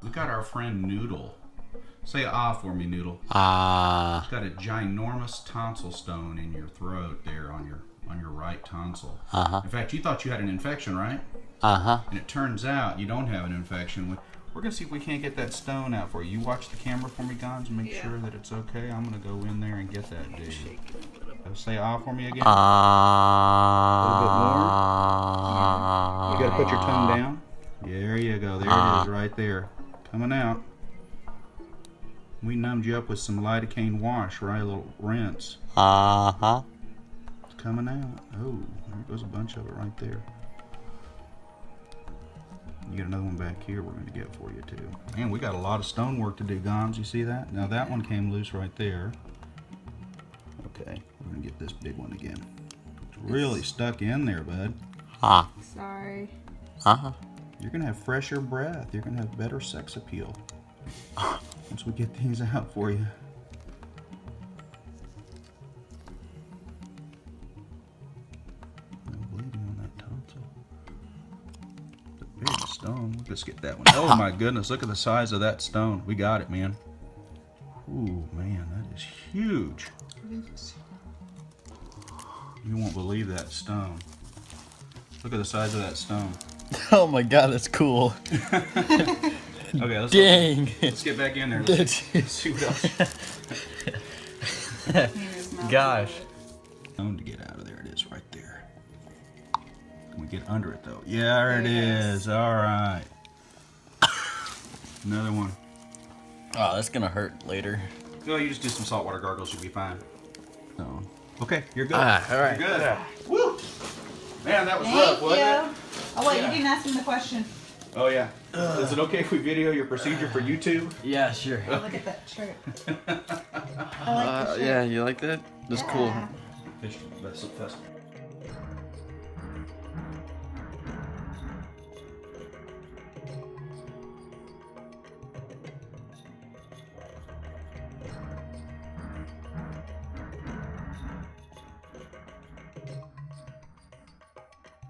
We got our friend Noodle. Say ah for me, Noodle. Ah. It's got a ginormous tonsil stone in your throat there on your right tonsil. In fact, you thought you had an infection, right? And it turns out you don't have an infection. We're gonna see if we can't get that stone out for you. You watch the camera for me, Gons, and make sure that it's okay. I'm gonna go in there and get that dude. Say ah for me again. A little bit more. You gotta put your tongue down. There you go. There it is, right there, coming out. We numbed you up with some lidocaine wash, right? A little rinse. It's coming out. Oh, there goes a bunch of it right there. You got another one back here we're going to get for you, too. Man, we got a lot of stone work to do, Gons. You see that? Now, that one came loose right there. Okay, we're going to get this big one again. It's really stuck in there, bud. Sorry. You're going to have fresher breath. You're going to have better sex appeal once we get things out for you. No bleeding on that tonsil. The big stone. Let's get that one. Oh my goodness, look at the size of that stone. We got it, man. Ooh, man, that is huge. You won't believe that stone. Look at the size of that stone. Oh my god, that's cool. Okay, let's get back in there. Let's see what else. Gosh. Stone to get out of there. It is right there. Can we get under it though? Yeah, there it is. All right. Another one. Oh, that's gonna hurt later. No, you just do some saltwater gargles. You'll be fine. So, okay, you're good. All right. You're good. Woo! Man, that was rough, wasn't it? Oh wait, you didn't ask him the question. Oh yeah. Is it okay if we video your procedure for YouTube? Yeah, sure. Oh, look at that shirt. I like the shirt. Yeah, you like that? That's cool. Yeah. That's